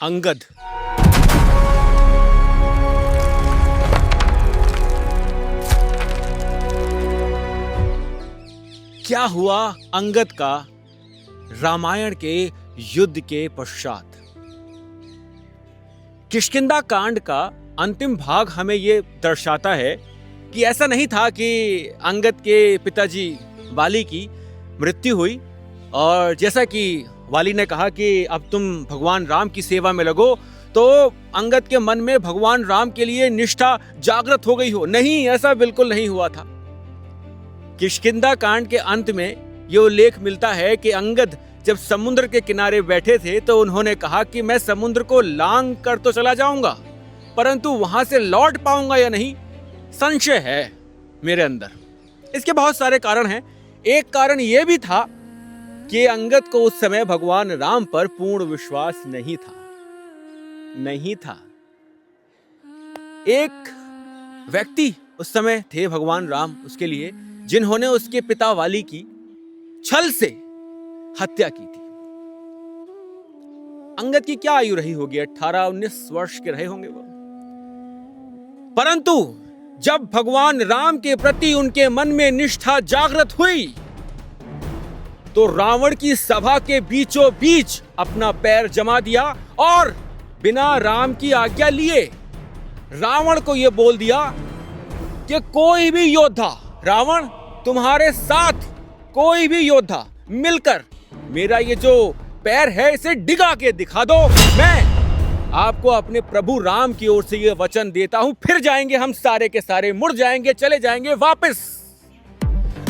अंगद। क्या हुआ अंगद का रामायण के युद्ध के पश्चात? किष्किंधा कांड का अंतिम भाग हमें यह दर्शाता है कि ऐसा नहीं था कि अंगद के पिताजी वाली की मृत्यु हुई और जैसा कि वाली ने कहा कि अब तुम भगवान राम की सेवा में लगो, तो अंगद के मन में भगवान राम के लिए निष्ठा जागृत हो गई हो। नहीं, ऐसा बिल्कुल नहीं हुआ था। किष्किंधा कांड के अंत में यह उल्लेख मिलता है कि अंगद जब समुद्र के किनारे बैठे थे तो उन्होंने कहा कि मैं समुद्र को लांघ कर तो चला जाऊंगा, परंतु वहां से लौट पाऊंगा या नहीं, संशय है मेरे अंदर। इसके बहुत सारे कारण हैं। एक कारण यह भी था कि अंगद को उस समय भगवान राम पर पूर्ण विश्वास नहीं था। एक व्यक्ति उस समय थे भगवान राम उसके लिए, जिन्होंने उसके पिता वाली की छल से हत्या की थी। अंगद की क्या आयु रही होगी? 18-19 वर्ष के रहे होंगे वो। परंतु जब भगवान राम के प्रति उनके मन में निष्ठा जागृत हुई तो रावण की सभा के बीचों बीच अपना पैर जमा दिया और बिना राम की आज्ञा लिए रावण को यह बोल दिया कि कोई भी योद्धा, रावण तुम्हारे साथ कोई भी योद्धा मिलकर मेरा ये जो पैर है इसे डिगा के दिखा दो, मैं आपको अपने प्रभु राम की ओर से ये वचन देता हूं, फिर जाएंगे हम सारे के सारे, मुड़ जाएंगे, चले जाएंगे वापस।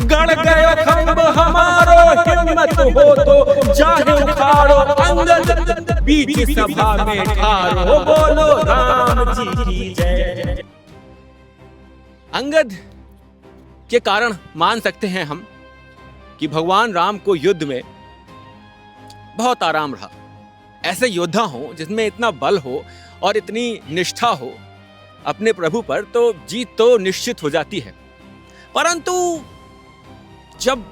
गड़ गए खंभ हमारो, हिम्मत हो तो जाके उखाड़ो, अंगद बीच सभा में ठाड़ो, बोलो राम जी की जय। अंगद के कारण मान सकते हैं हम कि भगवान राम को युद्ध में बहुत आराम रहा। ऐसे योद्धा हो जिसमें इतना बल हो और इतनी निष्ठा हो अपने प्रभु पर, तो जीत तो निश्चित हो जाती है। परंतु जब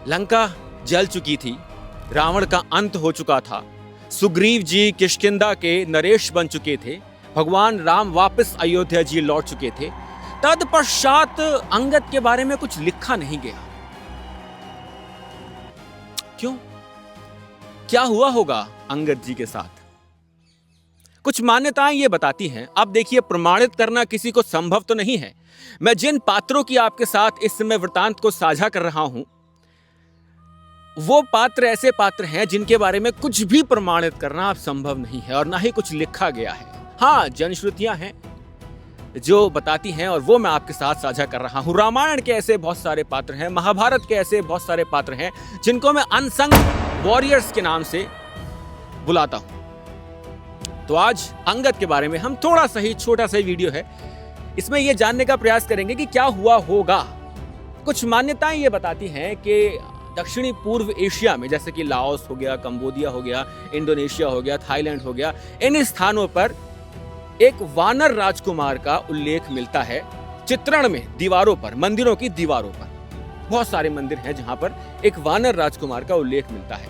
लंका जल चुकी थी, रावण का अंत हो चुका था, सुग्रीव जी किष्किंधा के नरेश बन चुके थे, भगवान राम वापस अयोध्या जी लौट चुके थे, तत्पश्चात अंगद के बारे में कुछ लिखा नहीं गया। क्यों? क्या हुआ होगा अंगद जी के साथ? कुछ मान्यताएं ये बताती हैं। अब देखिए, प्रमाणित करना किसी को संभव तो नहीं है। मैं जिन पात्रों की आपके साथ इस समय वृतांत को साझा कर रहा हूं, वो पात्र ऐसे पात्र हैं जिनके बारे में कुछ भी प्रमाणित करना अब संभव नहीं है और ना ही कुछ लिखा गया है। हाँ, जनश्रुतियां हैं जो बताती हैं और वो मैं आपके साथ साझा कर रहा हूं। रामायण के ऐसे बहुत सारे पात्र हैं, महाभारत के ऐसे बहुत सारे पात्र हैं जिनको मैं अनसंग वॉरियर्स के नाम से बुलाता हूं। तो आज अंगद के बारे में हम थोड़ा सा ही छोटा सा वीडियो है, इसमें यह जानने का प्रयास करेंगे कि क्या हुआ होगा। कुछ मान्यताएं ये बताती हैं कि दक्षिणी पूर्व एशिया में, जैसे कि लाओस हो गया, कंबोडिया हो गया, इंडोनेशिया हो गया, थाईलैंड हो गया, इन स्थानों पर एक वानर राजकुमार का उल्लेख मिलता है चित्रण में, दीवारों पर, मंदिरों की दीवारों पर। बहुत सारे मंदिर हैं जहां पर एक वानर राजकुमार का उल्लेख मिलता है।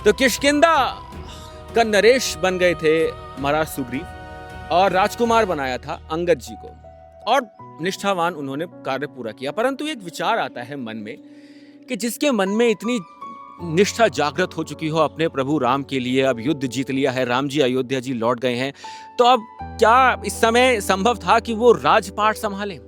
तो किष्किंधा का नरेश बन गए थे महाराज सुग्रीव और राजकुमार बनाया था अंगद जी को, और निष्ठावान उन्होंने कार्य पूरा किया। परंतु एक विचार आता है मन में कि जिसके मन में इतनी निष्ठा जागृत हो चुकी हो अपने प्रभु राम के लिए, अब युद्ध जीत लिया है, राम जी अयोध्या जी लौट गए हैं, तो अब क्या इस समय संभव था कि वो राजपाट संभालें?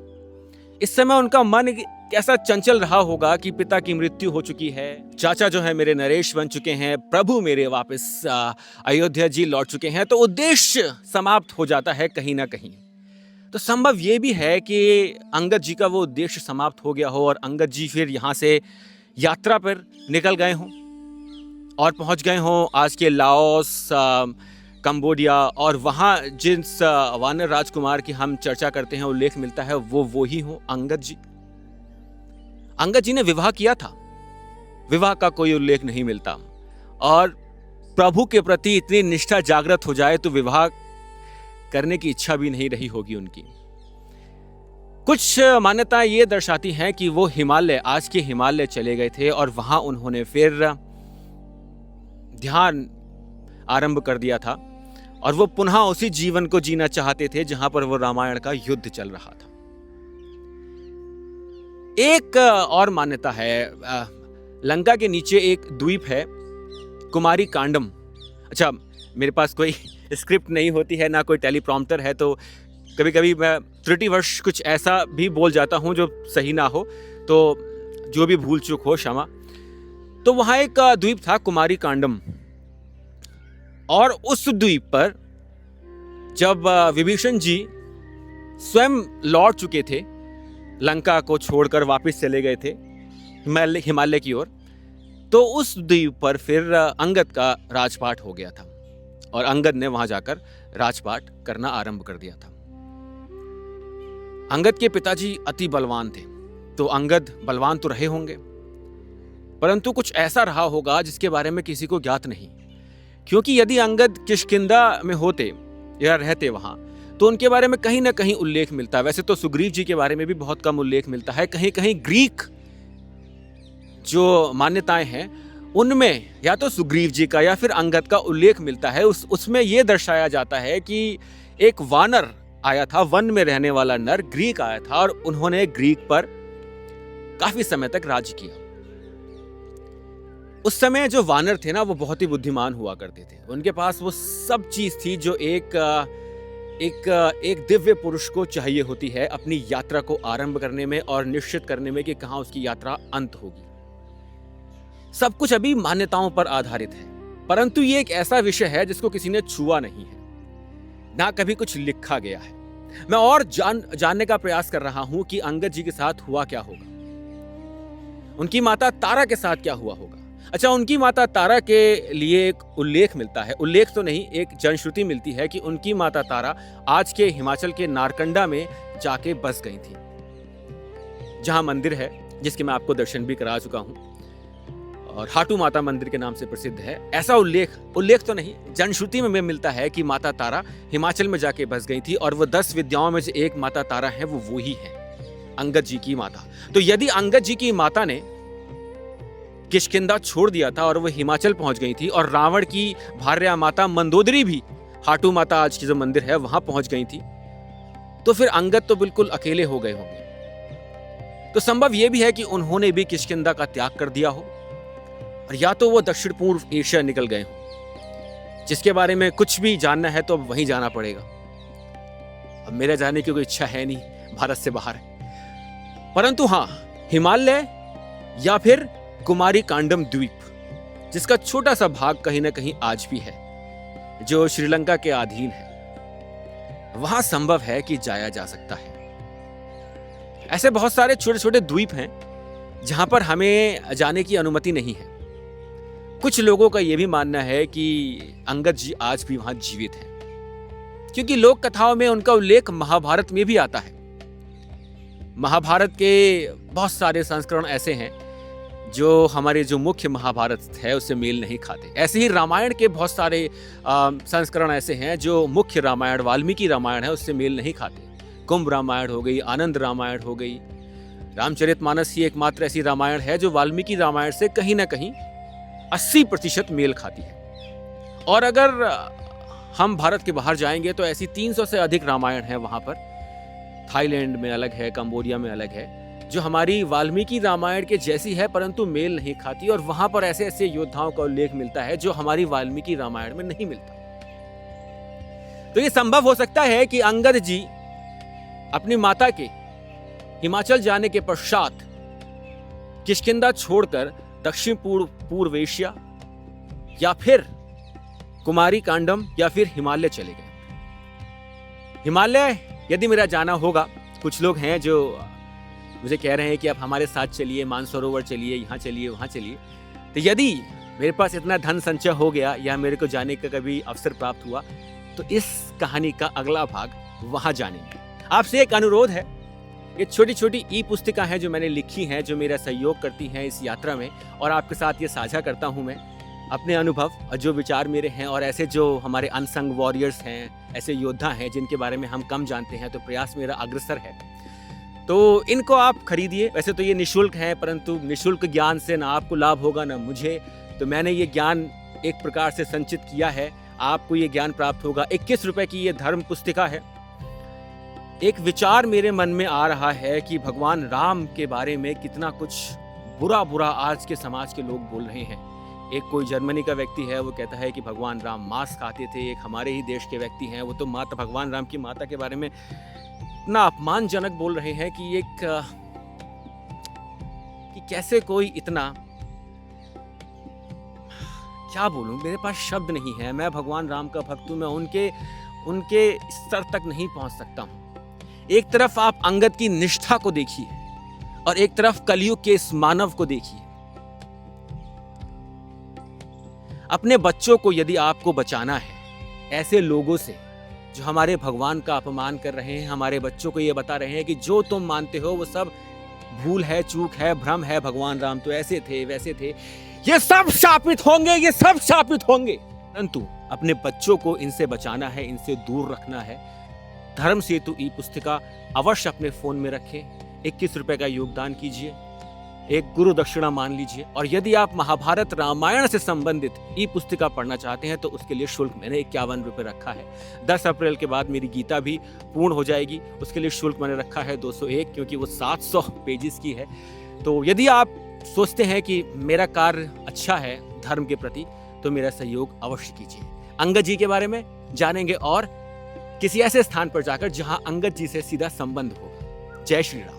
इस समय उनका मन कैसा चंचल रहा होगा कि पिता की मृत्यु हो चुकी है, चाचा जो है मेरे नरेश बन चुके हैं, प्रभु मेरे वापस अयोध्या जी लौट चुके हैं, तो उद्देश्य समाप्त हो जाता है कहीं ना कहीं। तो संभव यह भी है कि अंगद जी का वो उद्देश्य समाप्त हो गया हो और अंगद जी फिर यहाँ से यात्रा पर निकल गए हों और पहुँच गए हों आज के लाओस, कंबोडिया, और वहाँ जिस वानर राजकुमार की हम चर्चा करते हैं उल्लेख मिलता है वो ही हो अंगद जी। अंगद जी ने विवाह किया था, विवाह का कोई उल्लेख नहीं मिलता, और प्रभु के प्रति इतनी निष्ठा जागृत हो जाए तो विवाह करने की इच्छा भी नहीं रही होगी उनकी। कुछ मान्यताएं ये दर्शाती हैं कि वो हिमालय, आज के हिमालय चले गए थे और वहां उन्होंने फिर ध्यान आरंभ कर दिया था और वो पुनः उसी जीवन को जीना चाहते थे जहां पर वो रामायण का युद्ध चल रहा था। एक और मान्यता है, लंका के नीचे एक द्वीप है कुमारी कांडम। अच्छा, मेरे पास कोई स्क्रिप्ट नहीं होती है, ना कोई टेलीप्रॉम्प्टर है, तो कभी कभी मैं त्रुटिवश कुछ ऐसा भी बोल जाता हूं जो सही ना हो, तो जो भी भूल चूक हो क्षमा। तो वहां एक द्वीप था कुमारी कांडम, और उस द्वीप पर जब विभीषण जी स्वयं लौट चुके थे, लंका को छोड़कर वापस चले गए थे हिमालय की ओर, तो उस द्वीप पर फिर अंगद का राजपाट हो गया था और अंगद ने वहां जाकर राजपाट करना आरंभ कर दिया था। अंगद के पिताजी अति बलवान थे, तो अंगद बलवान तो रहे होंगे, परंतु कुछ ऐसा रहा होगा जिसके बारे में किसी को ज्ञात नहीं, क्योंकि यदि अंगद किष्किंधा में होते या रहते वहां, तो उनके बारे में कहीं ना कहीं उल्लेख मिलता। वैसे तो सुग्रीव जी के बारे में भी बहुत कम उल्लेख मिलता है, कहीं कहीं ग्रीक जो मान्यताएं हैं उनमें या तो सुग्रीव जी का या फिर अंगद का उल्लेख मिलता है। उसमें यह दर्शाया जाता है कि एक वानर आया था, वन में रहने वाला नर ग्रीक आया था, और उन्होंने ग्रीक पर काफी समय तक राज किया। उस समय जो वानर थे ना, वो बहुत ही बुद्धिमान हुआ करते थे। उनके पास वो सब चीज थी जो एक दिव्य पुरुष को चाहिए होती है अपनी यात्रा को आरंभ करने में और निश्चित करने में कि कहां उसकी यात्रा अंत होगी। सब कुछ अभी मान्यताओं पर आधारित है, परंतु ये एक ऐसा विषय है जिसको किसी ने छुआ नहीं है, ना कभी कुछ लिखा गया है। मैं और जानने का प्रयास कर रहा हूं कि अंगद जी के साथ हुआ क्या होगा, उनकी माता तारा के साथ क्या हुआ होगा। अच्छा, उनकी माता तारा के लिए एक उल्लेख मिलता है, उल्लेख तो नहीं, एक जनश्रुति मिलती है कि उनकी माता तारा आज के हिमाचल के नारकंडा में जाके बस गई थी, जहां मंदिर है जिसके मैं आपको दर्शन भी करा चुका हूं और हाटू माता मंदिर के नाम से प्रसिद्ध है। ऐसा उल्लेख तो नहीं, जनश्रुति में मिलता है कि माता तारा हिमाचल में जाके बस गई थी, और वो 10 विद्याओं में से एक माता तारा है, वो ही है अंगद जी की माता। तो यदि अंगद जी की माता ने किष्किंधा छोड़ दिया था और वो हिमाचल पहुंच गई थी, और रावण की भार्या माता मंदोदरी भी हाटू माता आज की जो मंदिर है वहां पहुंच गई थी, तो फिर अंगद तो बिल्कुल अकेले हो गए होंगे। तो संभव यह भी है कि उन्होंने भी किष्किंधा का त्याग कर दिया हो, और या तो वो दक्षिण पूर्व एशिया निकल गए हो, जिसके बारे में कुछ भी जानना है तो अब वहीं जाना पड़ेगा। अब मेरे जाने की कोई इच्छा है नहीं भारत से बाहर, परंतु हाँ, हिमालय या फिर कुमारी कांडम द्वीप, जिसका छोटा सा भाग कहीं ना कहीं आज भी है, जो श्रीलंका के अधीन है, वहां संभव है कि जाया जा सकता है। ऐसे बहुत सारे छोटे छोटे द्वीप हैं जहां पर हमें जाने की अनुमति नहीं है। कुछ लोगों का यह भी मानना है कि अंगद जी आज भी वहां जीवित हैं, क्योंकि लोक कथाओं में उनका उल्लेख महाभारत में भी आता है। महाभारत के बहुत सारे संस्करण ऐसे हैं जो हमारे जो मुख्य महाभारत है उससे मेल नहीं खाते। ऐसे ही रामायण के बहुत सारे संस्करण ऐसे हैं जो मुख्य रामायण वाल्मीकि रामायण है उससे मेल नहीं खाते। कुंभ रामायण हो गई, आनंद रामायण हो गई, रामचरितमानस ही एकमात्र ऐसी रामायण है जो वाल्मीकि रामायण से कहीं ना कहीं 80% मेल खाती है। और अगर हम भारत के बाहर जाएंगे तो ऐसी 300 से अधिक रामायण है वहां पर। थाईलैंड में अलग है, कंबोडिया में अलग है, जो हमारी वाल्मीकि रामायण के जैसी है परंतु मेल नहीं खाती, और वहां पर ऐसे ऐसे योद्धाओं का उल्लेख मिलता है जो हमारी वाल्मीकि रामायण में नहीं मिलता। तो ये संभव हो सकता है कि अंगद जी अपनी माता के हिमाचल जाने के पश्चात किष्किंधा छोड़कर दक्षिण पूर्व एशिया या फिर कुमारी कांडम या फिर हिमालय चले गए। हिमालय यदि मेरा जाना होगा, कुछ लोग हैं जो मुझे कह रहे हैं कि आप हमारे साथ चलिए, मानसरोवर चलिए, यहाँ चलिए, वहाँ चलिए। तो यदि मेरे पास इतना धन संचय हो गया या मेरे को जाने का कभी अवसर प्राप्त हुआ, तो इस कहानी का अगला भाग वहाँ जानेंगे। आपसे एक अनुरोध है, ये छोटी छोटी ई पुस्तिका हैं जो मैंने लिखी हैं, जो मेरा सहयोग करती हैं इस यात्रा में, और आपके साथ ये साझा करता हूँ मैं अपने अनुभव और जो विचार मेरे हैं, और ऐसे जो हमारे अनसंग वॉरियर्स हैं, ऐसे योद्धा हैं जिनके बारे में हम कम जानते हैं। तो प्रयास मेरा अग्रसर है, तो इनको आप खरीदिए। वैसे तो ये निःशुल्क है, परंतु निःशुल्क ज्ञान से ना आपको लाभ होगा ना मुझे। तो मैंने ये ज्ञान एक प्रकार से संचित किया है, आपको ये ज्ञान प्राप्त होगा। 21 रुपए की ये धर्म पुस्तिका है। एक विचार मेरे मन में आ रहा है कि भगवान राम के बारे में कितना कुछ बुरा बुरा आज के समाज के लोग बोल रहे हैं। एक कोई जर्मनी का व्यक्ति है, वो कहता है कि भगवान राम मांस खाते थे। एक हमारे ही देश के व्यक्ति हैं, वो तो माता भगवान राम की माता के बारे में इतना अपमानजनक बोल रहे हैं कि कि कैसे कोई इतना, क्या बोलूं, मेरे पास शब्द नहीं है। मैं भगवान राम का भक्त हूं, मैं उनके स्तर तक नहीं पहुंच सकता हूं। एक तरफ आप अंगद की निष्ठा को देखिए और एक तरफ कलयुग के इस मानव को देखिए। अपने बच्चों को यदि आपको बचाना है ऐसे लोगों से जो हमारे भगवान का अपमान कर रहे हैं, हमारे बच्चों को ये बता रहे हैं कि जो तुम मानते हो वो सब भूल है, चूक है, भ्रम है, भगवान राम तो ऐसे थे, वैसे थे, ये सब शापित होंगे, ये सब शापित होंगे। परंतु अपने बच्चों को इनसे बचाना है, इनसे दूर रखना है। धर्म सेतु ई पुस्तिका अवश्य अपने फोन में रखें। 21 रुपए का योगदान कीजिए, एक गुरु दक्षिणा मान लीजिए। और यदि आप महाभारत रामायण से संबंधित ई पुस्तिका पढ़ना चाहते हैं तो उसके लिए शुल्क मैंने 51 रुपए रखा है। 10 अप्रैल के बाद मेरी गीता भी पूर्ण हो जाएगी, उसके लिए शुल्क मैंने रखा है 201, क्योंकि वो 700 पेजेस की है। तो यदि आप सोचते हैं कि मेरा कार्य अच्छा है धर्म के प्रति, तो मेरा सहयोग अवश्य कीजिए। अंगद जी के बारे में जानेंगे और किसी ऐसे स्थान पर जाकर जहां अंगद जी से सीधा संबंध हो। जय श्री राम।